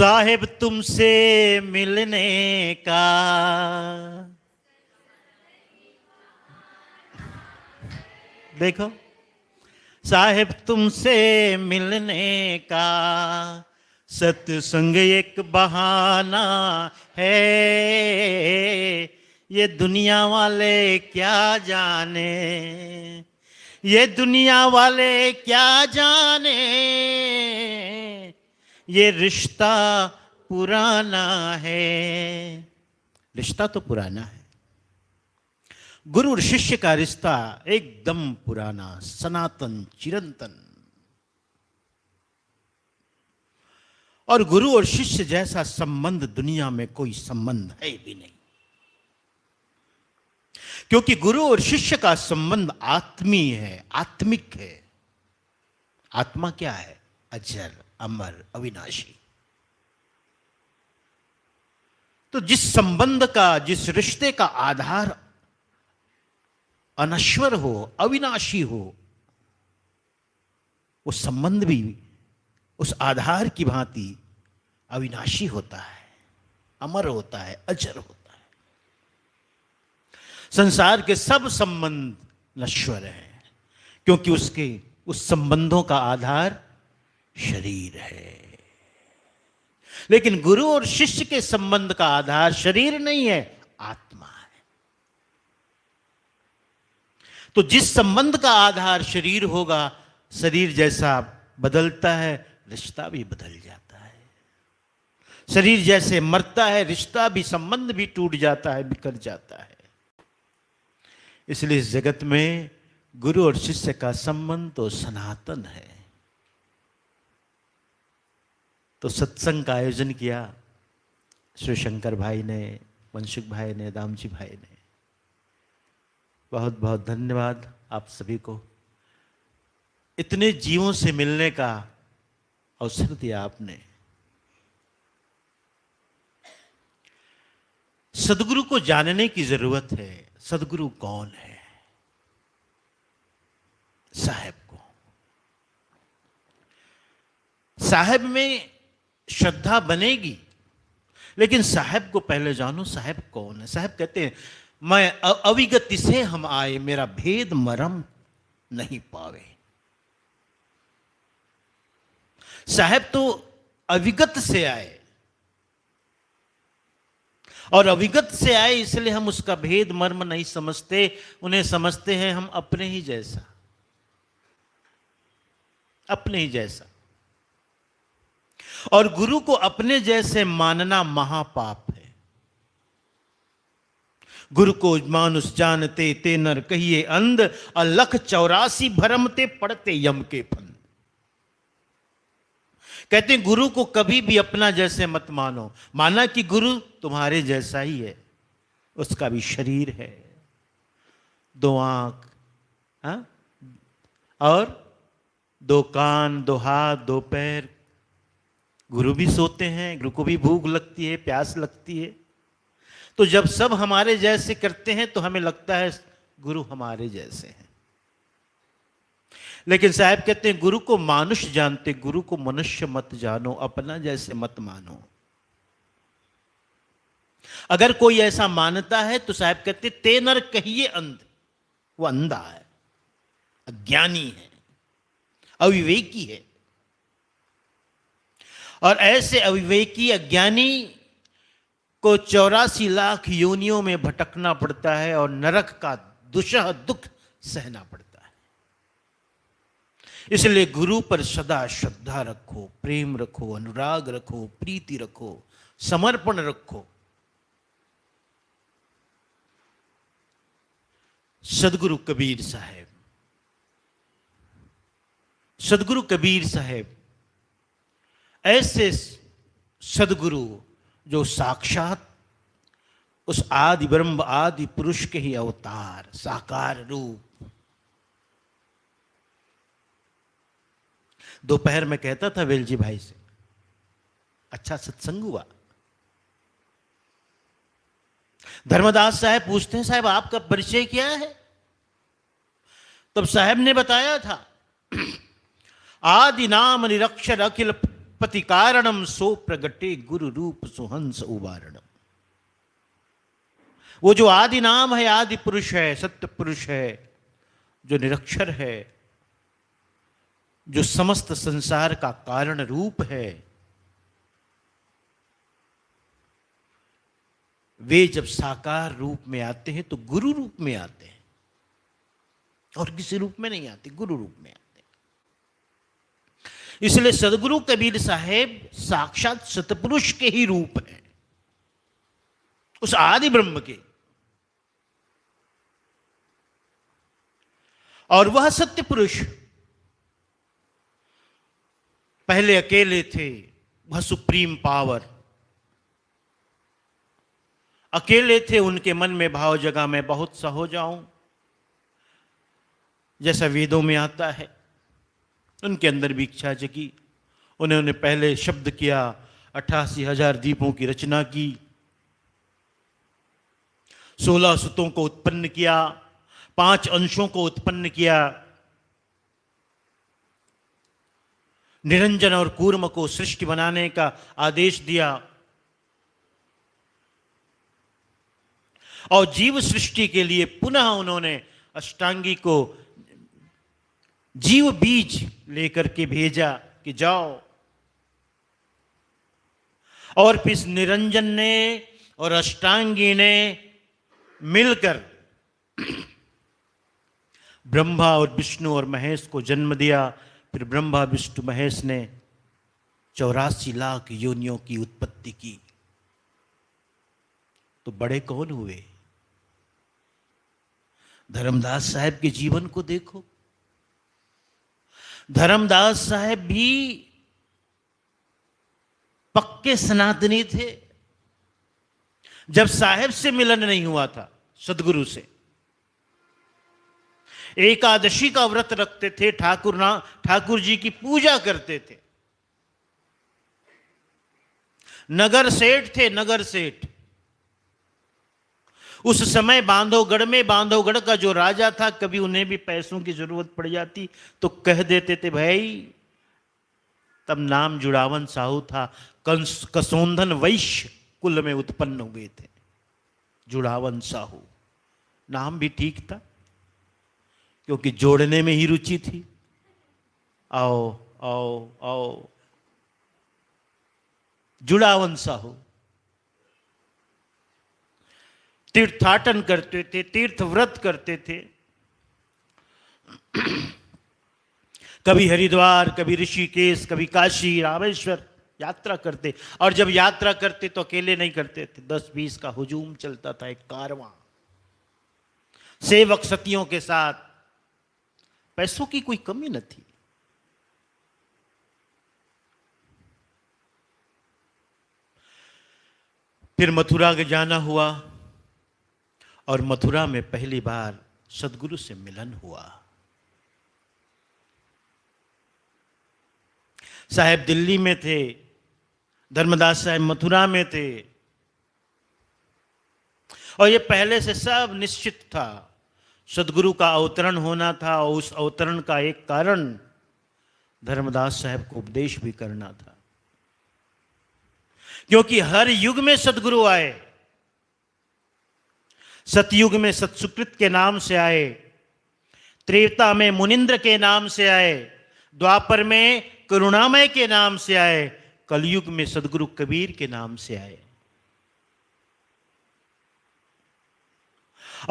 साहेब तुमसे मिलने का देखो, साहेब तुमसे मिलने का सत्संग एक बहाना है। ये दुनिया वाले क्या जाने, ये दुनिया वाले क्या जाने, ये रिश्ता पुराना है। रिश्ता तो पुराना है, गुरु और शिष्य का रिश्ता एकदम पुराना, सनातन, चिरंतन। और गुरु और शिष्य जैसा संबंध दुनिया में कोई संबंध है भी नहीं, क्योंकि गुरु और शिष्य का संबंध आत्मीय है, आत्मिक है। आत्मा क्या है? अजर, अमर, अविनाशी। तो जिस संबंध का, जिस रिश्ते का आधार अनश्वर हो, अविनाशी हो, वो संबंध भी उस आधार की भांति अविनाशी होता है, अमर होता है, अजर होता है। संसार के सब संबंध नश्वर हैं, क्योंकि उसके उस संबंधों का आधार शरीर है। लेकिन गुरु और शिष्य के संबंध का आधार शरीर नहीं है, आत्मा है। तो जिस संबंध का आधार शरीर होगा, शरीर जैसा बदलता है, रिश्ता भी बदल जाता है। शरीर जैसे मरता है, रिश्ता भी, संबंध भी टूट जाता है, बिखर जाता है। इसलिए इस जगत में गुरु और शिष्य का संबंध तो सनातन है। तो सत्संग का आयोजन किया श्री शंकर भाई ने, वंशुक भाई ने, दामजी भाई ने। बहुत बहुत धन्यवाद आप सभी को। इतने जीवों से मिलने का अवसर दिया आपने। सदगुरु को जानने की जरूरत है। सदगुरु कौन है? साहेब को। साहेब में श्रद्धा बनेगी, लेकिन साहेब को पहले जानो, साहेब कौन है। साहेब कहते हैं, मैं अविगति से हम आए, मेरा भेद मरम नहीं पावे। साहेब तो अविगत से आए, और अविगत से आए इसलिए हम उसका भेद मर्म नहीं समझते। उन्हें समझते हैं हम अपने ही जैसा, अपने ही जैसा। और गुरु को अपने जैसे मानना महापाप है। गुरु को मानुष जानते ते नर कहिए अंध, अलख 84 भरम ते पड़ते यम के फंद। कहते हैं गुरु को कभी भी अपना जैसे मत मानो। माना कि गुरु तुम्हारे जैसा ही है, उसका भी शरीर है, 2 आंख, और 2 कान, 2 हाथ, 2 पैर। गुरु भी सोते हैं, गुरु को भी भूख लगती है, प्यास लगती है। तो जब सब हमारे जैसे करते हैं तो हमें लगता है गुरु हमारे जैसे हैं। लेकिन साहब कहते हैं गुरु को मानुष जानते, गुरु को मनुष्य मत जानो, अपना जैसे मत मानो। अगर कोई ऐसा मानता है तो साहब कहते ते नर कहिए अंध, वो अंधा है, अज्ञानी है, अविवेकी है। और ऐसे अविवेकी अज्ञानी को 84 लाख योनियों में भटकना पड़ता है और नरक का दुष्ह दुख सहना पड़ता है। इसलिए गुरु पर सदा श्रद्धा रखो, प्रेम रखो, अनुराग रखो, प्रीति रखो, समर्पण रखो। सदगुरु कबीर साहब, सदगुरु कबीर साहब ऐसे सदगुरु जो साक्षात उस आदि ब्रह्म आदि पुरुष के ही अवतार, साकार रूप। दोपहर में कहता था वेलजी भाई से, अच्छा सत्संग हुआ। धर्मदास साहब पूछते हैं, साहब आपका परिचय क्या है? तब साहब ने बताया था, आदि नाम निरक्षर अखिल उत्पत्ति कारणम सो प्रगटे गुरु रूप सुहंस उबारणम। वो जो आदि नाम है, आदि पुरुष है, सत्य पुरुष है, जो निरक्षर है, जो समस्त संसार का कारण रूप है, वे जब साकार रूप में आते हैं तो गुरु रूप में आते हैं, और किसी रूप में नहीं आते, गुरु रूप में आते हैं। इसलिए सदगुरु कबीर साहेब साक्षात सतपुरुष के ही रूप हैं, उस आदि ब्रह्म के। और वह सत्य पुरुष पहले अकेले थे, वह सुप्रीम पावर अकेले थे। उनके मन में भाव जगा, मैं बहुत सा हो जाऊं, जैसा वेदों में आता है। उनके अंदर भी इच्छा जगी। उन्होंने पहले शब्द किया, 88,000 दीपों की रचना की, 16 सुतों को उत्पन्न किया, 5 अंशों को उत्पन्न किया, निरंजन और कूर्म को सृष्टि बनाने का आदेश दिया, और जीव सृष्टि के लिए पुनः उन्होंने अष्टांगी को जीव बीज लेकर के भेजा कि जाओ। और फिर निरंजन ने और अष्टांगी ने मिलकर ब्रह्मा और विष्णु और महेश को जन्म दिया। फिर ब्रह्मा विष्णु महेश ने 84 लाख योनियों की उत्पत्ति की। तो बड़े कौन हुए? धर्मदास साहब के जीवन को देखो। धर्मदास साहब भी पक्के सनातनी थे। जब साहब से मिलन नहीं हुआ था, सदगुरु से, एकादशी का व्रत रखते थे, ठाकुर जी की पूजा करते थे। नगर सेठ थे, नगर सेठ। उस समय बांधवगढ़ में, बांधवगढ़ का जो राजा था, कभी उन्हें भी पैसों की जरूरत पड़ जाती तो कह देते थे, भाई, तब नाम जुड़ावन साहू था, कसोंधन वैश्य कुल में उत्पन्न हुए थे। जुड़ावन साहू नाम भी ठीक था, क्योंकि जोड़ने में ही रुचि थी। आओ आओ आओ, जुड़ावन साहू। तीर्थाटन करते थे, तीर्थ व्रत करते थे। कभी हरिद्वार, कभी ऋषिकेश, कभी काशी, रामेश्वर यात्रा करते। और जब यात्रा करते तो अकेले नहीं करते थे, 10-20 का हुजूम चलता था, एक कारवां, सेवक सतियों के साथ। पैसों की कोई कमी न थी। फिर मथुरा के जाना हुआ, और मथुरा में पहली बार सदगुरु से मिलन हुआ। साहब दिल्ली में थे, धर्मदास साहब मथुरा में थे, और ये पहले से सब निश्चित था। सदगुरु का अवतरण होना था, और उस अवतरण का एक कारण धर्मदास साहब को उपदेश भी करना था। क्योंकि हर युग में सदगुरु आए। सतयुग में सतसुकृत के नाम से आए, त्रेता में मुनिंद्र के नाम से आए, द्वापर में करुणामय के नाम से आए, कलयुग में सदगुरु कबीर के नाम से आए।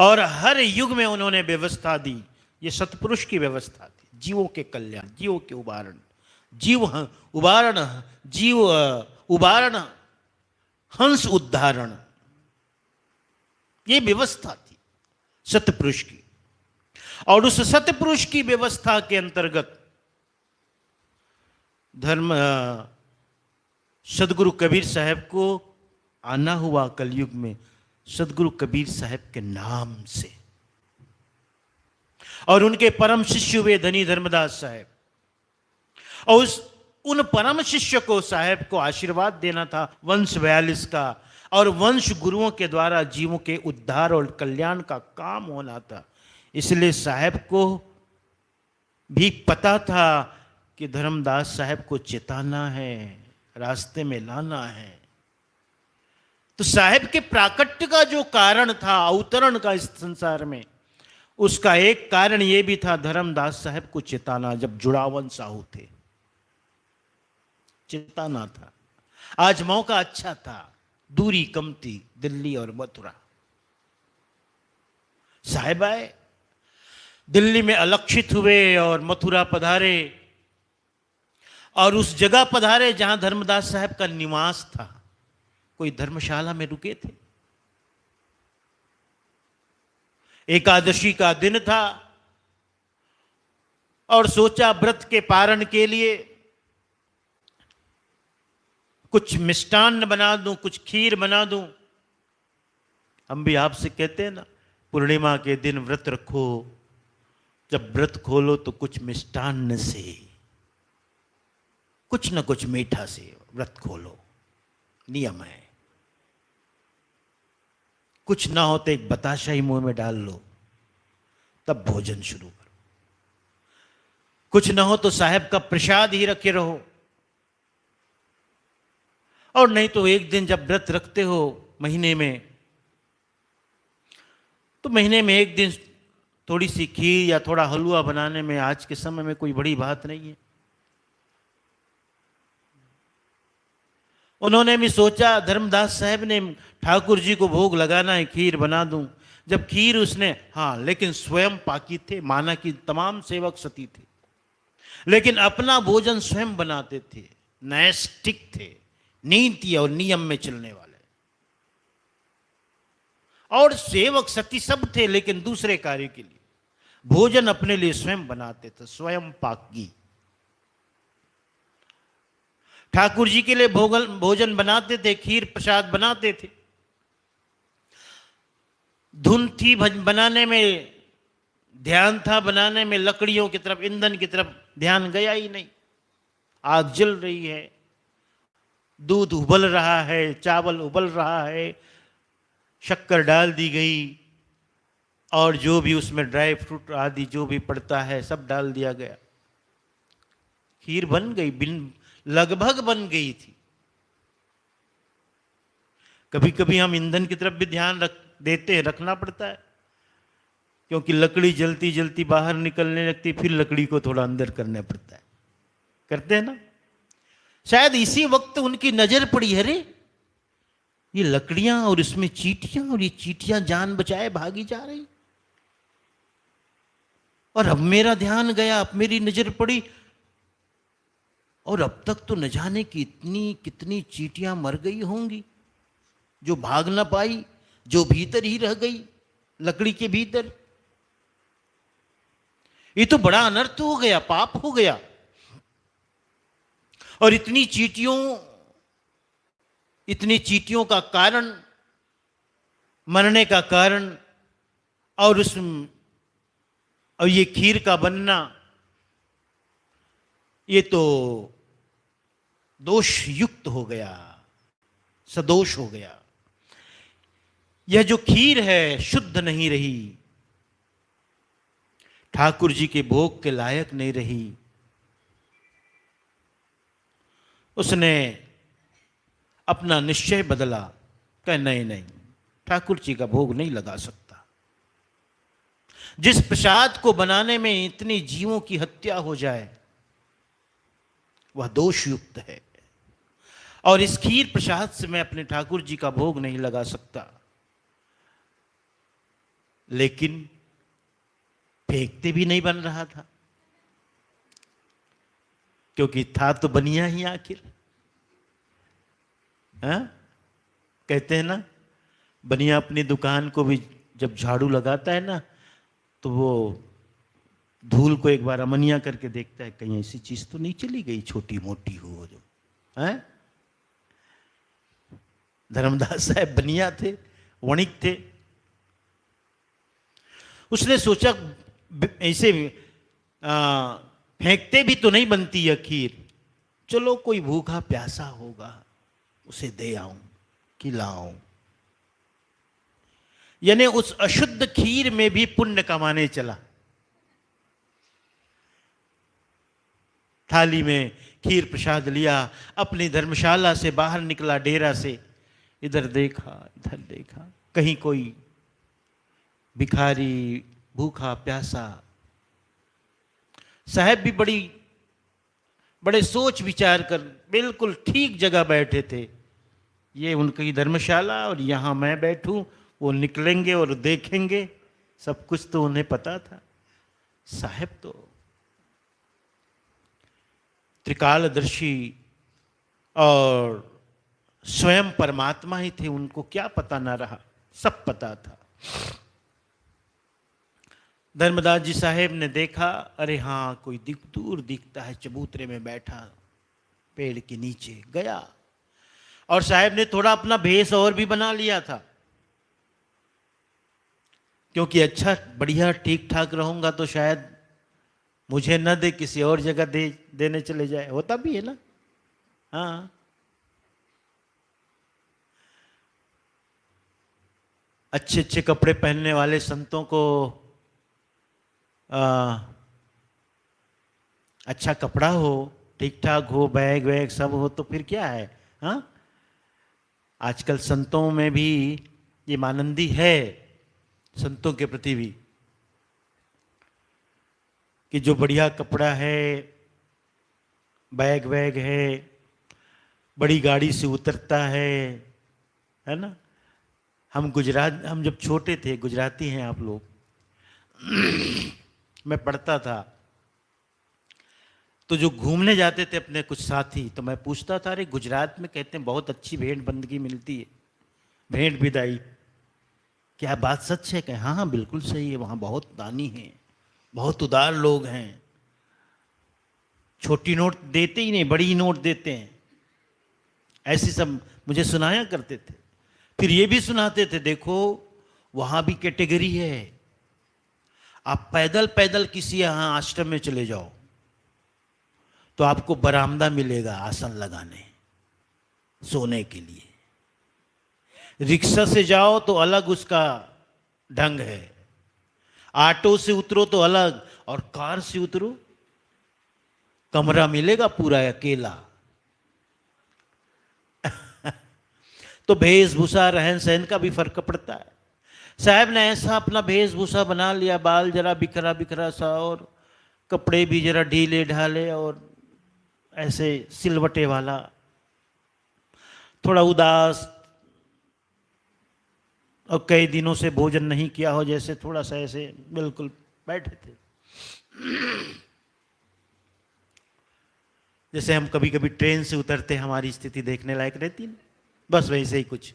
और हर युग में उन्होंने व्यवस्था दी। ये सतपुरुष की व्यवस्था थी, जीवों के कल्याण, जीवों के उबारण, जीव उबारण, हंस उद्धारण, ये व्यवस्था थी सतपुरुष की। और उस सतपुरुष की व्यवस्था के अंतर्गत सदगुरु कबीर साहब को आना हुआ कलयुग में, सदगुरु कबीर साहब के नाम से। और उनके परम शिष्य हुए धनी धर्मदास साहब। और उन परम शिष्य को, साहब को आशीर्वाद देना था वंश 42 का, और वंश गुरुओं के द्वारा जीवों के उद्धार और कल्याण का काम होना था। इसलिए साहब को भी पता था कि धर्मदास साहब को चिताना है। रास्ते में लाना है। तो साहेब के प्राकट्य का जो कारण था, अवतरण का इस संसार में, उसका एक कारण यह भी था धर्मदास साहब को चिताना। जब जुड़ावन साहू थे, चिताना था। आज मौका अच्छा था, दूरी कम थी, दिल्ली और मथुरा। साहेब आए, दिल्ली में अलक्षित हुए और मथुरा पधारे, और उस जगह पधारे जहां धर्मदास साहब का निवास था। कोई धर्मशाला में रुके थे। एकादशी का दिन था और सोचा व्रत के पारण के लिए कुछ मिष्टान्न बना दूं, कुछ खीर बना दूं। हम भी आपसे कहते हैं ना, पूर्णिमा के दिन व्रत रखो, जब व्रत खोलो तो कुछ मिष्टान्न से, कुछ न कुछ मीठा से व्रत खोलो, नियम है। कुछ ना हो तो एक बताशा ही मुंह में डाल लो, तब भोजन शुरू करो। कुछ ना हो तो साहब का प्रसाद ही रखे रहो, और नहीं तो एक दिन जब व्रत रखते हो महीने में, तो महीने में एक दिन थोड़ी सी खीर या थोड़ा हलवा बनाने में आज के समय में कोई बड़ी बात नहीं है। उन्होंने भी सोचा, धर्मदास साहब ने ठाकुर जी को भोग लगाना है, खीर बना दूं। जब खीर उसने, हाँ लेकिन स्वयं पाकी थे, माना कि तमाम सेवक सती थे, लेकिन अपना भोजन स्वयं बनाते थे, नैष्ठिक थे, नीति और नियम में चलने वाले। और सेवक सती सब थे, लेकिन दूसरे कार्य के लिए भोजन अपने लिए स्वयं बनाते थे, स्वयं पाकी। ठाकुर जी के लिए भोजन बनाते थे, खीर प्रसाद बनाते थे। धुन थी बनाने में, ध्यान था बनाने में, लकड़ियों की तरफ, ईंधन की तरफ ध्यान गया ही नहीं। आग जल रही है, दूध उबल रहा है, चावल उबल रहा है, शक्कर डाल दी गई, और जो भी उसमें ड्राई फ्रूट आदि जो भी पड़ता है सब डाल दिया गया। खीर बन गई, लगभग बन गई थी। कभी कभी हम ईंधन की तरफ भी ध्यान देते हैं, रखना पड़ता है, क्योंकि लकड़ी जलती जलती बाहर निकलने लगती, फिर लकड़ी को थोड़ा अंदर करना पड़ता है। करते हैं ना। शायद इसी वक्त उनकी नजर पड़ी, अरे ये लकड़ियां और इसमें चींटियां, और ये चींटियां जान बचाए भागी जा रही, और अब मेरा ध्यान गया, अब मेरी नजर पड़ी, और अब तक तो न जाने की इतनी कितनी चींटियां मर गई होंगी, जो भाग ना पाई, जो भीतर ही रह गई, लकड़ी के भीतर। ये तो बड़ा अनर्थ हो गया, पाप हो गया। और इतनी चींटियों का कारण, मरने का कारण, और ये खीर का बनना, ये तो दोष युक्त हो गया, सदोष हो गया। यह जो खीर है शुद्ध नहीं रही, ठाकुर जी के भोग के लायक नहीं रही। उसने अपना निश्चय बदला, कहा नहीं नहीं, ठाकुर जी का भोग नहीं लगा सकता। जिस प्रसाद को बनाने में इतने जीवों की हत्या हो जाए, वह दोषयुक्त है, और इस खीर प्रसाद से मैं अपने ठाकुर जी का भोग नहीं लगा सकता। लेकिन फेंकते भी नहीं बन रहा था, क्योंकि था तो बनिया ही आखिर। हाँ? कहते हैं ना, बनिया अपनी दुकान को भी जब झाड़ू लगाता है ना, तो वो धूल को एक बार अमनिया करके देखता है, कहीं ऐसी चीज तो नहीं चली गई छोटी मोटी हो जो है। धर्मदास साहब बनिया थे, वणिक थे। उसने सोचा ऐसे फेंकते भी तो नहीं बनती यह खीर, चलो कोई भूखा प्यासा होगा उसे दे आऊं, खिलाऊं। यानी उस अशुद्ध खीर में भी पुण्य कमाने चला। थाली में खीर प्रसाद लिया, अपनी धर्मशाला से बाहर निकला, डेरा से। इधर देखा, इधर देखा, कहीं कोई भिखारी भूखा प्यासा। साहब भी बड़े सोच विचार कर बिल्कुल ठीक जगह बैठे थे। ये उनकी धर्मशाला और यहाँ मैं बैठूं, वो निकलेंगे और देखेंगे, सब कुछ तो उन्हें पता था। साहब तो त्रिकालदर्शी और स्वयं परमात्मा ही थे, उनको क्या पता ना रहा, सब पता था। धर्मदास जी साहेब ने देखा, अरे हाँ कोई दूर दिखता है, चबूतरे में बैठा पेड़ के नीचे। गया और साहेब ने थोड़ा अपना भेष और भी बना लिया था, क्योंकि अच्छा बढ़िया ठीक ठाक रहूंगा तो शायद मुझे न दे, किसी और जगह देने चले जाए, होता भी है ना। हाँ, अच्छे अच्छे कपड़े पहनने वाले संतों को अच्छा कपड़ा हो, ठीक ठाक हो, बैग वैग सब हो तो फिर क्या है। हाँ, आजकल संतों में भी ये मानंदी है, संतों के प्रति भी, कि जो बढ़िया कपड़ा है, बैग वैग है, बड़ी गाड़ी से उतरता है ना। हम जब छोटे थे, गुजराती हैं आप लोग, मैं पढ़ता था तो जो घूमने जाते थे अपने कुछ साथी, तो मैं पूछता था, अरे गुजरात में कहते हैं बहुत अच्छी भेंट बंदगी मिलती है, भेंट विदाई, क्या बात सच है? कहे हाँ हाँ बिल्कुल सही है, वहाँ बहुत दानी हैं, बहुत उदार लोग हैं, छोटी नोट देते ही नहीं, बड़ी नोट देते हैं। ऐसी सब मुझे सुनाया करते थे। फिर ये भी सुनाते थे, देखो वहाँ भी कैटेगरी है, आप पैदल पैदल किसी यहाँ आश्रम में चले जाओ तो आपको बरामदा मिलेगा आसन लगाने सोने के लिए। रिक्शा से जाओ तो अलग उसका ढंग है, ऑटो से उतरो तो अलग, और कार से उतरो कमरा मिलेगा पूरा अकेला। तो वेशभूषा रहन सहन का भी फर्क पड़ता है। साहब ने ऐसा अपना वेशभूषा बना लिया, बाल जरा बिखरा बिखरा सा और कपड़े भी जरा ढीले ढाले और ऐसे सिलवटे वाला, थोड़ा उदास, और कई दिनों से भोजन नहीं किया हो जैसे, थोड़ा सा ऐसे बिल्कुल बैठे थे। जैसे हम कभी कभी ट्रेन से उतरते हमारी स्थिति देखने लायक रहती है, बस वैसे ही कुछ।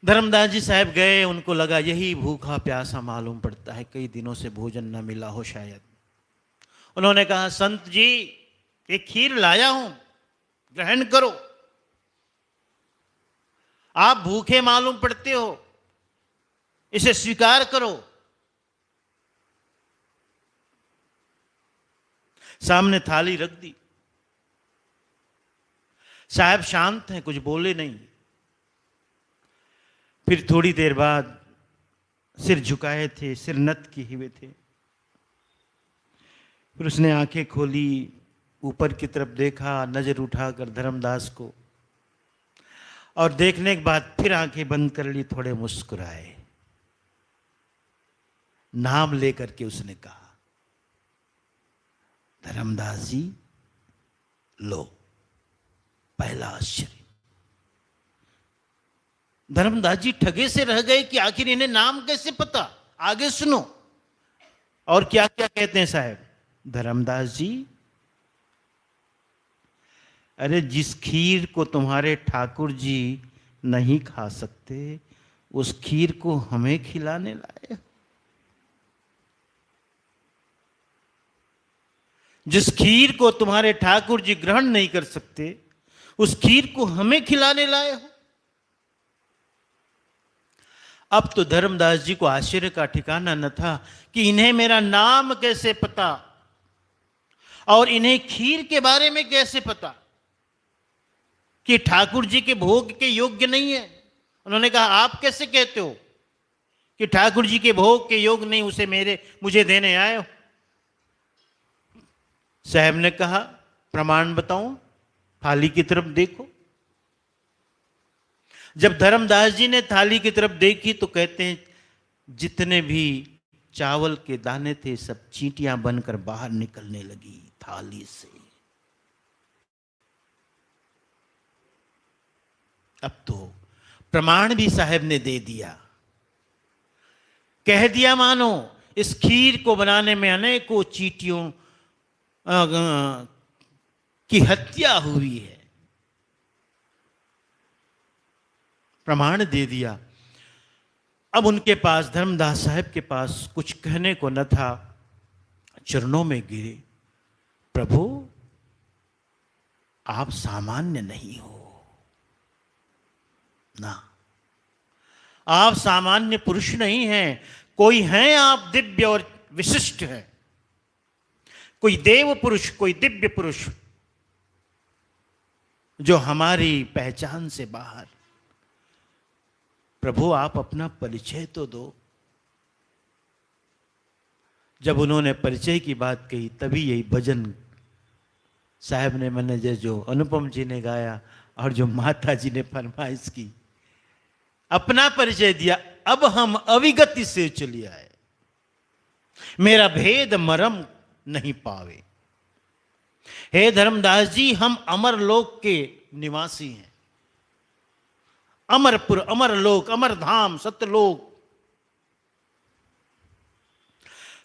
धर्मदास जी साहब गए, उनको लगा यही भूखा प्यासा मालूम पड़ता है, कई दिनों से भोजन न मिला हो शायद। उन्होंने कहा, संत जी एक खीर लाया हूं, ग्रहण करो। आप भूखे मालूम पड़ते हो, इसे स्वीकार करो। सामने थाली रख दी। साहब शांत हैं, कुछ बोले नहीं। फिर थोड़ी देर बाद सिर झुकाए थे, सिर नत किए हुए थे। फिर उसने आंखें खोली, ऊपर की तरफ देखा, नजर उठाकर धर्मदास को, और देखने के बाद फिर आंखें बंद कर ली, थोड़े मुस्कुराए। नाम लेकर के उसने कहा, धर्मदास जी लो पहला आश्चर्य। धर्मदास जी ठगे से रह गए कि आखिर इन्हें नाम कैसे पता। आगे सुनो और क्या क्या कहते हैं साहब। धर्मदास जी, अरे जिस खीर को तुम्हारे ठाकुर जी नहीं खा सकते, उस खीर को हमें खिलाने लाए। जिस खीर को तुम्हारे ठाकुर जी ग्रहण नहीं कर सकते, उस खीर को हमें खिलाने लाए हो। अब तो धर्मदास जी को आश्चर्य का ठिकाना न था कि इन्हें मेरा नाम कैसे पता और इन्हें खीर के बारे में कैसे पता कि ठाकुर जी के भोग के योग्य नहीं है। उन्होंने कहा, आप कैसे कहते हो कि ठाकुर जी के भोग के योग्य नहीं, उसे मुझे देने आए हो। साहब ने कहा, प्रमाण बताऊं? थाली की तरफ देखो। जब धर्मदास जी ने थाली की तरफ देखी तो कहते हैं जितने भी चावल के दाने थे सब चींटियां बनकर बाहर निकलने लगी थाली से। अब तो प्रमाण भी साहब ने दे दिया, कह दिया मानो इस खीर को बनाने में अनेकों चींटियों की हत्या हुई है। प्रमाण दे दिया। अब उनके पास, धर्मदास साहब के पास कुछ कहने को न था। चरणों में गिरे, प्रभु आप सामान्य नहीं हो ना, आप सामान्य पुरुष नहीं हैं, कोई हैं आप दिव्य और विशिष्ट हैं, कोई देव पुरुष, कोई दिव्य पुरुष जो हमारी पहचान से बाहर। प्रभु आप अपना परिचय तो दो। जब उन्होंने परिचय की बात कही तभी यही भजन साहब ने मैंने जो अनुपम जी ने गाया और जो माता जी ने फरमाइश की, अपना परिचय दिया। अब हम अविगति से चले आए, मेरा भेद मरम नहीं पावे। हे धर्मदास जी, हम अमरलोक के निवासी हैं। अमरपुर, अमरलोक, अमरधाम, सत्यलोक।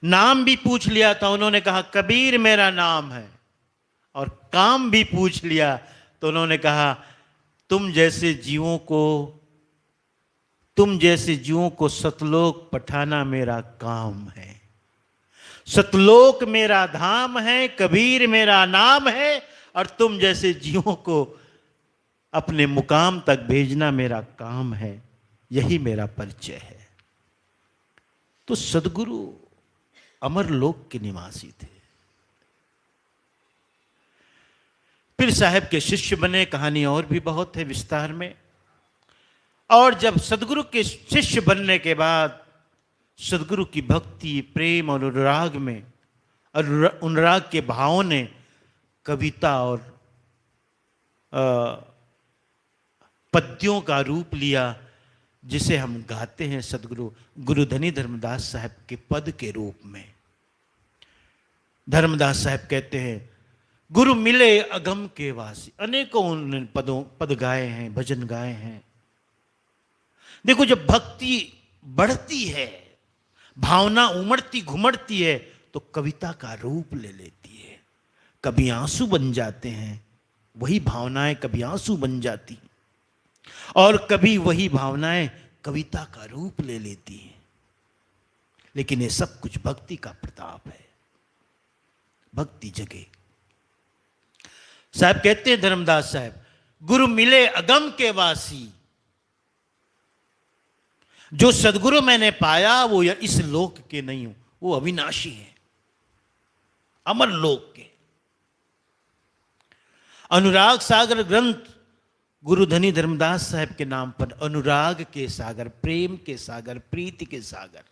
नाम भी पूछ लिया था, उन्होंने कहा कबीर मेरा नाम है। और काम भी पूछ लिया तो उन्होंने कहा तुम जैसे जीवों को सतलोक पठाना मेरा काम है। सतलोक मेरा धाम है, कबीर मेरा नाम है, और तुम जैसे जीवों को अपने मुकाम तक भेजना मेरा काम है। यही मेरा परिचय है। तो सदगुरु अमरलोक के निवासी थे। फिर साहब के शिष्य बने। कहानी और भी बहुत है विस्तार में। और जब सदगुरु के शिष्य बनने के बाद सदगुरु की भक्ति, प्रेम और अनुराग में, अनुराग के भावों ने कविता और पद्यों का रूप लिया, जिसे हम गाते हैं सदगुरु गुरुधनी धर्मदास साहब के पद के रूप में। धर्मदास साहब कहते हैं गुरु मिले अगम के वासी। अनेकों उन्होंने पद गाए हैं, भजन गाए हैं। देखो, जब भक्ति बढ़ती है, भावना उमड़ती घुमड़ती है, तो कविता का रूप ले लेती है। कभी आंसू बन जाते हैं, वही भावनाएं कभी आंसू बन जाती, और कभी वही भावनाएं कविता का रूप ले लेती हैं। लेकिन ये सब कुछ भक्ति का प्रताप है। भक्ति जगे। साहब कहते हैं धर्मदास साहब, गुरु मिले अगम के वासी। जो सदगुरु मैंने पाया वो इस लोक के नहीं हूं, वो अविनाशी है, अमर लोक के। अनुराग सागर ग्रंथ गुरुधनी धर्मदास साहब के नाम पर, अनुराग के सागर, प्रेम के सागर, प्रीति के सागर।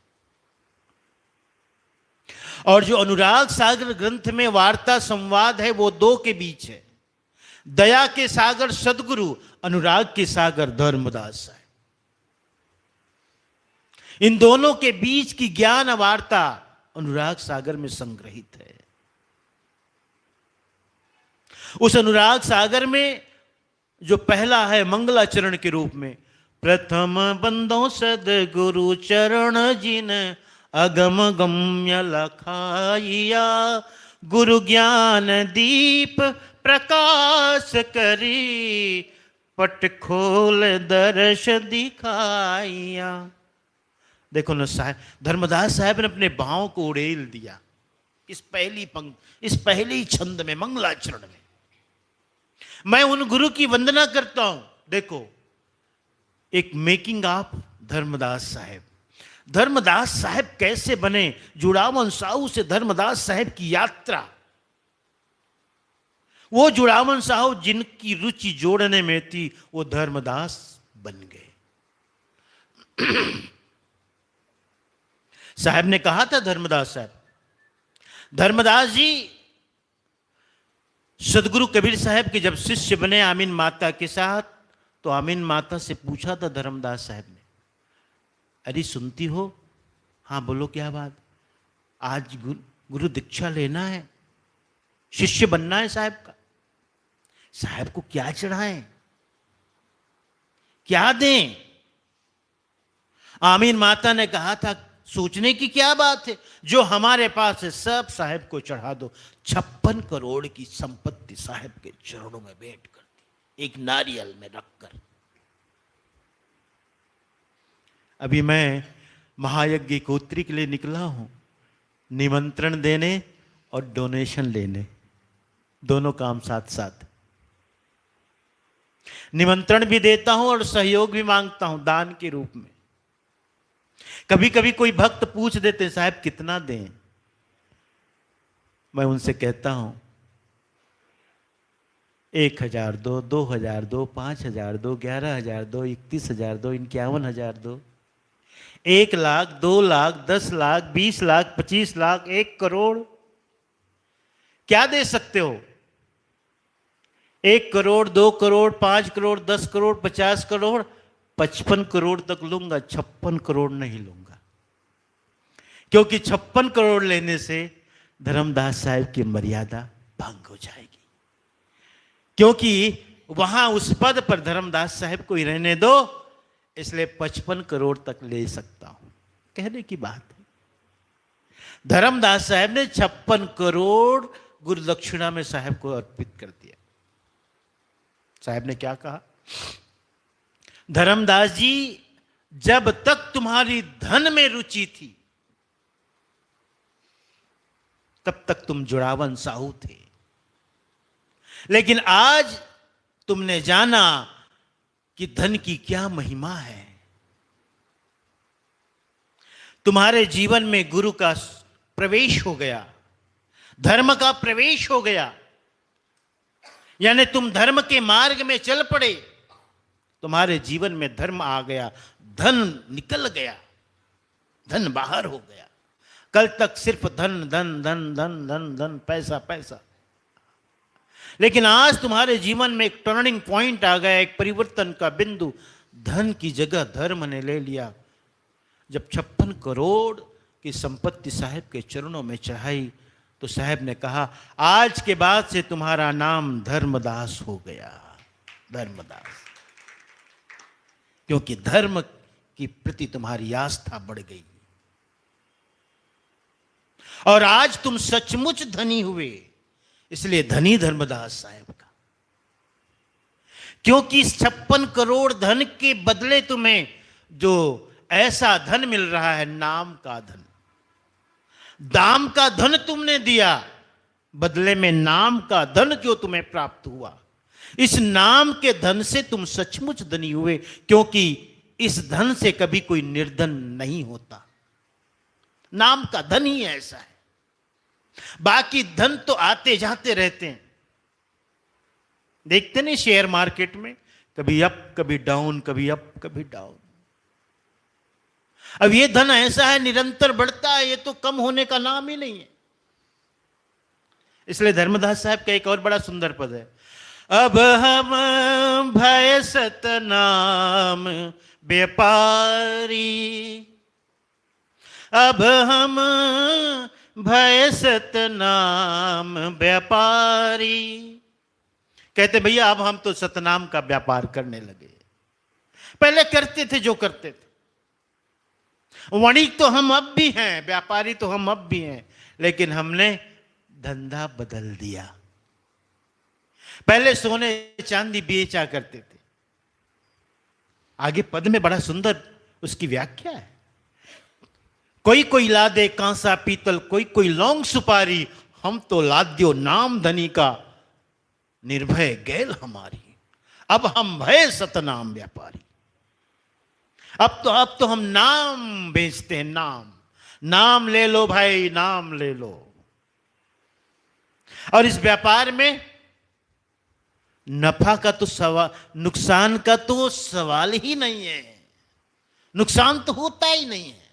और जो अनुराग सागर ग्रंथ में वार्ता संवाद है वो दो के बीच है। दया के सागर सदगुरु, अनुराग के सागर धर्मदास साहब। इन दोनों के बीच की ज्ञान वार्ता अनुराग सागर में संग्रहित है। उस अनुराग सागर में जो पहला है मंगलाचरण के रूप में, प्रथम बंदो सदगुरु चरण जिन अगम गम्य लखाइया, गुरु ज्ञान दीप प्रकाश करी, पट खोल दर्श दिखाइया। देखो ना साहब, धर्मदास साहब ने अपने भाव को उड़ेल दिया इस पहली छंद में, मंगलाचरण में। मैं उन गुरु की वंदना करता हूं। देखो, एक मेकिंग ऑफ धर्मदास साहब। धर्मदास साहब कैसे बने, जुड़ावन साहू से धर्मदास साहब की यात्रा। वो जुड़ावन साहू जिनकी रुचि जोड़ने में थी, वो धर्मदास बन गए। साहब ने कहा था, धर्मदास साहब, धर्मदास जी सदगुरु कबीर साहब के जब शिष्य बने आमीन माता के साथ, तो आमीन माता से पूछा था धर्मदास साहब ने, अरे सुनती हो? हाँ बोलो क्या बात? आज गुरु दीक्षा लेना है, शिष्य बनना है साहब का। साहब को क्या चढ़ाएं, क्या दें? आमीन माता ने कहा था, सोचने की क्या बात है, जो हमारे पास है सब साहब को चढ़ा दो। 56 करोड़ की संपत्ति साहब के चरणों में भेंट कर दी, एक नारियल में रखकर। अभी मैं महायज्ञ कोत्री के लिए निकला हूं, निमंत्रण देने और डोनेशन लेने, दोनों काम साथ साथ। निमंत्रण भी देता हूं और सहयोग भी मांगता हूं दान के रूप में। कभी कभी कोई भक्त पूछ देते हैं, साहब कितना दें? मैं उनसे कहता हूं 1,000 दो, 2,000 दो, 5,000 दो, 11,000 दो, 31,000 दो, 51,000 दो, 1 लाख, 2 लाख, 10 लाख, 20 लाख, 25 लाख, 1 करोड़, क्या दे सकते हो? 1 करोड़, 2 करोड़, 5 करोड़, 10 करोड़, 50 करोड़, 55 करोड़ तक लूंगा, 56 करोड़ नहीं लूंगा। क्योंकि 56 करोड़ लेने से धर्मदास साहब की मर्यादा भंग हो जाएगी। क्योंकि वहां उस पद पर धर्मदास साहब को ही रहने दो, इसलिए 55 करोड़ तक ले सकता हूं, कहने की बात है। धर्मदास साहब ने 56 करोड़ गुरु दक्षिणा में साहब को अर्पित कर दिया। साहब ने क्या कहा? धर्मदास जी, जब तक तुम्हारी धन में रुचि थी तब तक तुम जुड़ावन साहू थे, लेकिन आज तुमने जाना कि धन की क्या महिमा है। तुम्हारे जीवन में गुरु का प्रवेश हो गया, धर्म का प्रवेश हो गया, यानी तुम धर्म के मार्ग में चल पड़े, तुम्हारे जीवन में धर्म आ गया, धन निकल गया, धन बाहर हो गया। कल तक सिर्फ धन धन धन धन धन धन, पैसा पैसा, लेकिन आज तुम्हारे जीवन में एक टर्निंग पॉइंट आ गया, एक परिवर्तन का बिंदु। धन की जगह धर्म ने ले लिया। जब 56 करोड़ की संपत्ति साहब के चरणों में चढ़ाई, तो साहब ने कहा, आज के बाद से तुम्हारा नाम धर्मदास हो गया, धर्मदास, क्योंकि धर्म की प्रति तुम्हारी आस्था बढ़ गई और आज तुम सचमुच धनी हुए। इसलिए धनी धर्मदास साहब का, क्योंकि इस 56 करोड़ धन के बदले तुम्हें जो ऐसा धन मिल रहा है, नाम का धन, दाम का धन तुमने दिया, बदले में नाम का धन जो तुम्हें प्राप्त हुआ, इस नाम के धन से तुम सचमुच धनी हुए। क्योंकि इस धन से कभी कोई निर्धन नहीं होता, नाम का धन ही ऐसा है। बाकी धन तो आते जाते रहते हैं, देखते नहीं शेयर मार्केट में, कभी अप कभी डाउन, कभी अप कभी डाउन। अब ये धन ऐसा है, निरंतर बढ़ता है, ये तो कम होने का नाम ही नहीं है। इसलिए धर्मदास साहब का एक और बड़ा सुंदर पद है, अब हम भय सतनाम व्यापारी, अब हम भय सतनाम व्यापारी। कहते भैया अब हम तो सतनाम का व्यापार करने लगे, पहले करते थे जो करते थे, वणिक तो हम अब भी हैं, व्यापारी तो हम अब भी हैं, लेकिन हमने धंधा बदल दिया। पहले सोने चांदी बेचा करते थे। आगे पद में बड़ा सुंदर उसकी व्याख्या है, कोई कोई ला दे कांसा पीतल, कोई कोई लौंग सुपारी, हम तो लाद्यो नाम धनी का, निर्भय गैल हमारी, अब हम भय सतनाम व्यापारी। अब तो हम नाम बेचते हैं, नाम, नाम ले लो भाई, नाम ले लो। और इस व्यापार में नफा का तो सवाल, नुकसान का तो सवाल ही नहीं है, नुकसान तो होता ही नहीं है,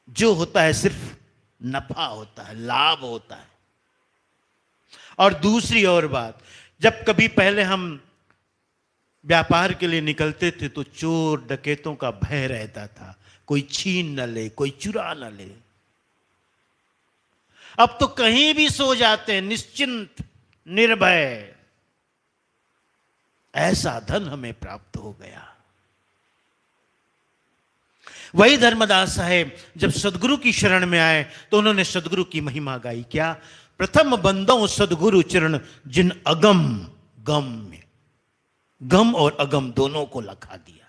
जो होता है सिर्फ नफा होता है, लाभ होता है। और दूसरी और बात, जब कभी पहले हम व्यापार के लिए निकलते थे तो चोर डकैतों का भय रहता था, कोई छीन न ले, कोई चुरा न ले। अब तो कहीं भी सो जाते हैं, निश्चिंत, निर्भय। ऐसा धन हमें प्राप्त हो गया। वही धर्मदास साहेब जब सदगुरु की शरण में आए तो उन्होंने सदगुरु की महिमा गाई। क्या? प्रथम बंदो सदगुरु चरण, जिन अगम गम में, गम और अगम दोनों को लखा दिया।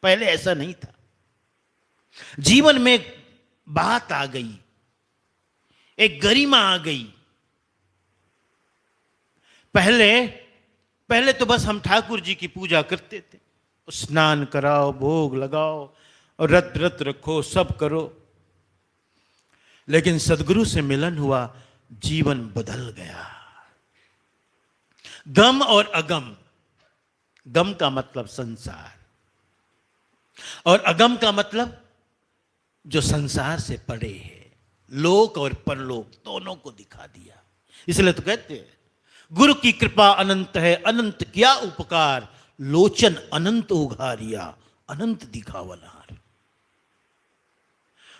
पहले ऐसा नहीं था। जीवन में एक बात आ गई, एक गरिमा आ गई। पहले तो बस हम ठाकुर जी की पूजा करते थे, स्नान कराओ, भोग लगाओ और व्रत रखो, सब करो। लेकिन सदगुरु से मिलन हुआ, जीवन बदल गया। गम और अगम, गम का मतलब संसार और अगम का मतलब जो संसार से परे है, लोक और परलोक दोनों को दिखा दिया। इसलिए तो कहते हैं गुरु की कृपा अनंत है, अनंत क्या उपकार, लोचन अनंत उघारिया, अनंत दिखावनहार।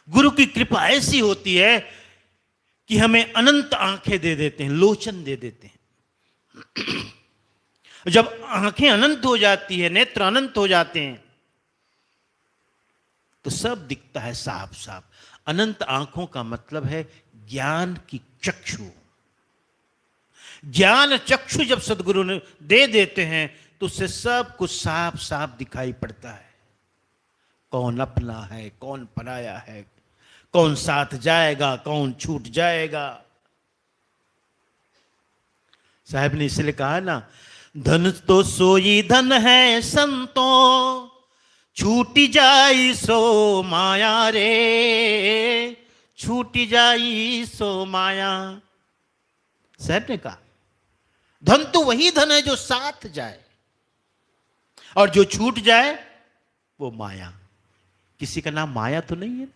गुरु की कृपा ऐसी होती है कि हमें अनंत आंखें दे देते हैं, लोचन दे देते हैं। जब आंखें अनंत हो जाती है, नेत्र अनंत हो जाते हैं, तो सब दिखता है साफ साफ। अनंत आंखों का मतलब है ज्ञान की चक्षु। ज्ञान चक्षु जब सदगुरु ने दे देते हैं तो उससे सब कुछ साफ साफ दिखाई पड़ता है। कौन अपना है, कौन पराया है, कौन साथ जाएगा, कौन छूट जाएगा। साहब ने इसलिए कहा ना, धन तो सोई धन है संतों, छूटी जाई सो माया रे, छूटी जाई सो माया। साहब ने कहा धन तो वही धन है जो साथ जाए, और जो छूट जाए वो माया। किसी का नाम माया तो नहीं है?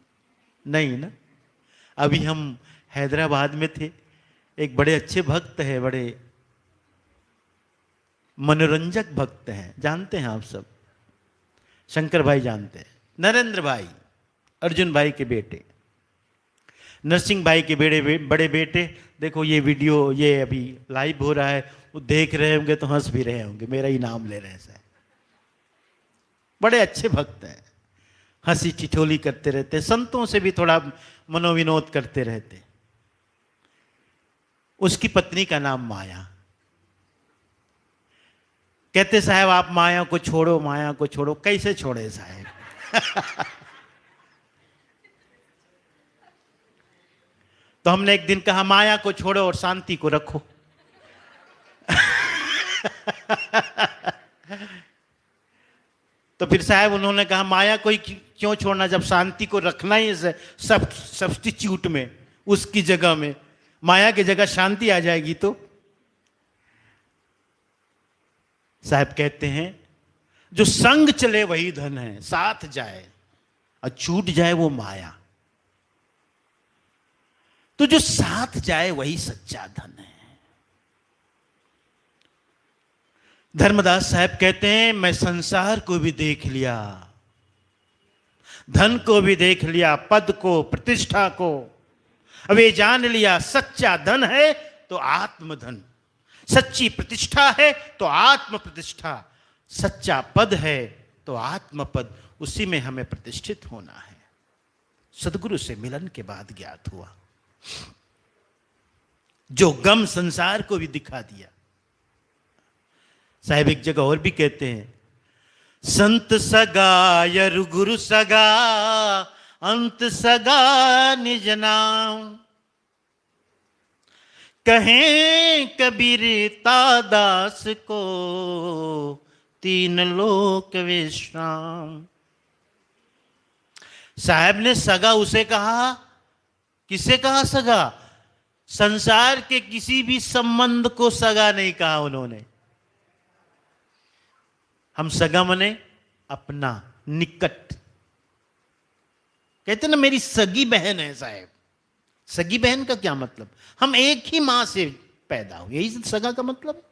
नहीं ना। अभी हम हैदराबाद में थे, एक बड़े अच्छे भक्त है, बड़े मनोरंजक भक्त हैं, जानते हैं आप सब, शंकर भाई जानते हैं, नरेंद्र भाई, अर्जुन भाई के बेटे, नरसिंह भाई के बड़े बेटे। देखो ये वीडियो ये अभी लाइव हो रहा है, वो देख रहे होंगे तो हंस भी रहे होंगे, मेरा ही नाम ले रहे हैं सर। बड़े अच्छे भक्त हैं, हंसी ठिठोली करते रहते, संतों से भी थोड़ा मनोविनोद करते रहते। उसकी पत्नी का नाम माया। कहते साहब आप माया को छोड़ो, माया को छोड़ो। कैसे छोड़े साहब? तो हमने एक दिन कहा माया को छोड़ो और शांति को रखो। तो फिर साहब उन्होंने कहा माया को ही क्यों छोड़ना, जब शांति को रखना ही है सब्स्टिट्यूट में, उसकी जगह में माया की जगह शांति आ जाएगी। तो साहब कहते हैं जो संग चले वही धन है, साथ जाए और छूट जाए वो माया। तो जो साथ जाए वही सच्चा धन है। धर्मदास साहब कहते हैं मैं संसार को भी देख लिया, धन को भी देख लिया, पद को, प्रतिष्ठा को। अब ये जान लिया सच्चा धन है तो आत्मधन, सच्ची प्रतिष्ठा है तो आत्म प्रतिष्ठा, सच्चा पद है तो आत्मपद, उसी में हमें प्रतिष्ठित होना है। सदगुरु से मिलन के बाद ज्ञात हुआ, जो गम संसार को भी दिखा दिया। साहब एक जगह और भी कहते हैं, संत सगा यरु गुरु सगा, अंत सगा निज नाम, कहें कबीर तादास को, तीन लोक विश्राम। साहब ने सगा उसे कहा, किसे कहा सगा? संसार के किसी भी संबंध को सगा नहीं कहा उन्होंने। हम सगा मने अपना, निकट। कहते ना मेरी सगी बहन है साहब। सगी बहन का क्या मतलब? हम एक ही मां से पैदा हो, यही सगा का मतलब है।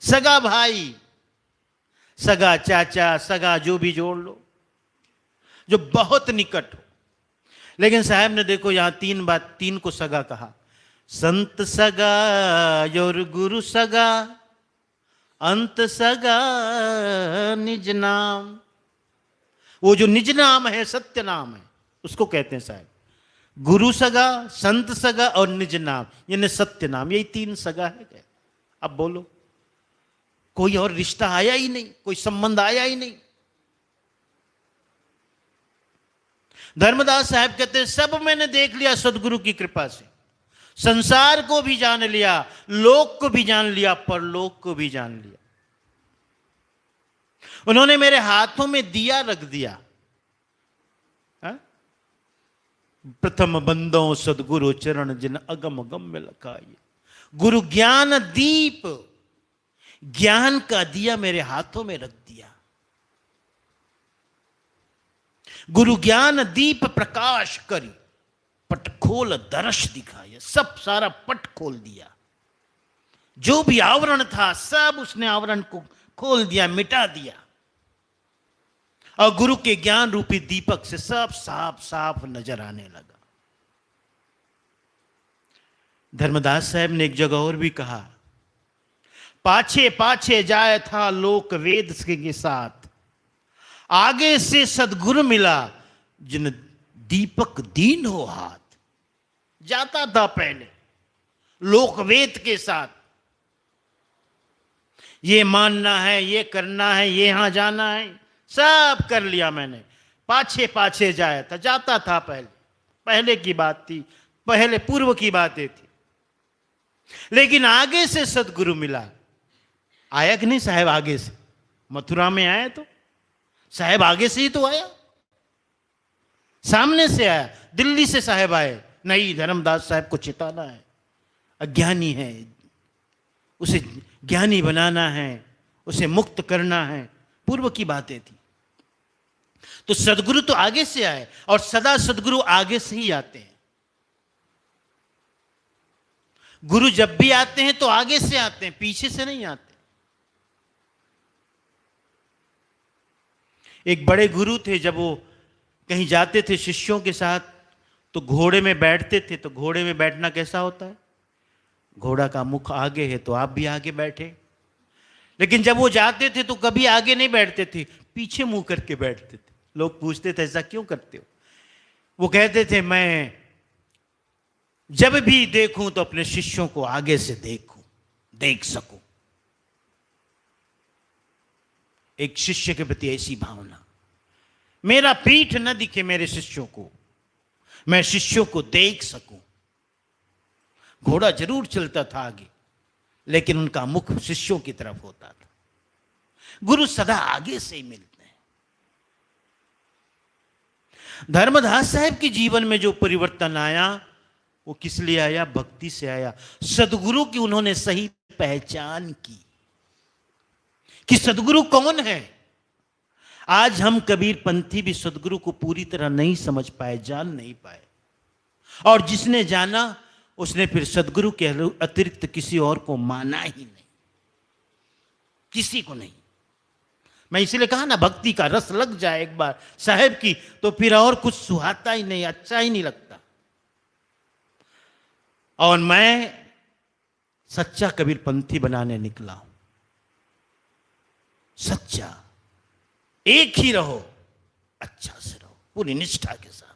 सगा भाई, सगा चाचा, सगा जो भी जोड़ लो, जो बहुत निकट हो। लेकिन साहब ने देखो यहां तीन को सगा कहा, संत सगा और गुरु सगा, अंत सगा निज नाम। वो जो निज नाम है, सत्य नाम है, उसको कहते हैं साहब गुरु सगा, संत सगा और निज नाम, यानी सत्य नाम। यही 3 सगा है क्या? अब बोलो, कोई और रिश्ता आया ही नहीं, कोई संबंध आया ही नहीं। धर्मदास साहब कहते हैं सब मैंने देख लिया सदगुरु की कृपा से, संसार को भी जान लिया, लोक को भी जान लिया, परलोक को भी जान लिया। उन्होंने मेरे हाथों में दिया रख दिया। प्रथम बंदो सदगुरु चरण जिन अगम अगम में लखाई। गुरु ज्ञान दीप, ज्ञान का दिया मेरे हाथों में रख दिया। गुरु ज्ञान दीप प्रकाश करी, पट खोल दर्श दिखाया। सब सारा पट खोल दिया, जो भी आवरण था सब उसने आवरण को खोल दिया, मिटा दिया। और गुरु के ज्ञान रूपी दीपक से सब साफ साफ नजर आने लगा। धर्मदास साहब ने एक जगह और भी कहा, पाछे पाछे जाए था लोक वेद के साथ, आगे से सदगुरु मिला जिन दीपक दीन हो हाथ। जाता था पहले लोक वेद के साथ, ये मानना है, ये करना है, ये यहां जाना है, सब कर लिया मैंने। पाछे पाछे जाया था, जाता था पहले की बात थी, पहले पूर्व की बातें थी। लेकिन आगे से सदगुरु मिला। आया कि नहीं साहब? आगे से मथुरा में आया तो साहब आगे से ही तो आया, सामने से आया। दिल्ली से साहब आए नहीं, धर्मदास साहब को चिताना है, अज्ञानी है, उसे ज्ञानी बनाना है, उसे मुक्त करना है। पूर्व की बातें थी। तो सदगुरु तो आगे से आए, और सदा सदगुरु आगे से ही आते हैं। गुरु जब भी आते हैं तो आगे से आते हैं, पीछे से नहीं आते। एक बड़े गुरु थे, जब वो कहीं जाते थे शिष्यों के साथ तो घोड़े में बैठते थे। तो घोड़े में बैठना कैसा होता है? घोड़ा का मुख आगे है तो आप भी आगे बैठे। लेकिन जब वो जाते थे तो कभी आगे नहीं बैठते थे, पीछे मुंह करके बैठते थे। लोग पूछते थे ऐसा क्यों करते हो? वो कहते थे मैं जब भी देखूं तो अपने शिष्यों को आगे से देख सकूं। एक शिष्य के प्रति ऐसी भावना, मेरा पीठ न दिखे मेरे शिष्यों को, मैं शिष्यों को देख सकूं। घोड़ा जरूर चलता था आगे, लेकिन उनका मुख शिष्यों की तरफ होता था। गुरु सदा आगे से ही मिलते हैं। धर्मदास साहब के जीवन में जो परिवर्तन आया वो किस लिए आया? भक्ति से आया। सदगुरु की उन्होंने सही पहचान की कि सदगुरु कौन है। आज हम कबीर पंथी भी सदगुरु को पूरी तरह नहीं समझ पाए, जान नहीं पाए। और जिसने जाना उसने फिर सदगुरु के अतिरिक्त किसी और को माना ही नहीं, किसी को नहीं। मैं इसलिए कहा ना, भक्ति का रस लग जाए एक बार साहब की तो फिर और कुछ सुहाता ही नहीं, अच्छा ही नहीं लगता। और मैं सच्चा कबीर पंथी बनाने निकला हूं। सच्चा, एक ही रहो, अच्छा से रहो, पूरी निष्ठा के साथ।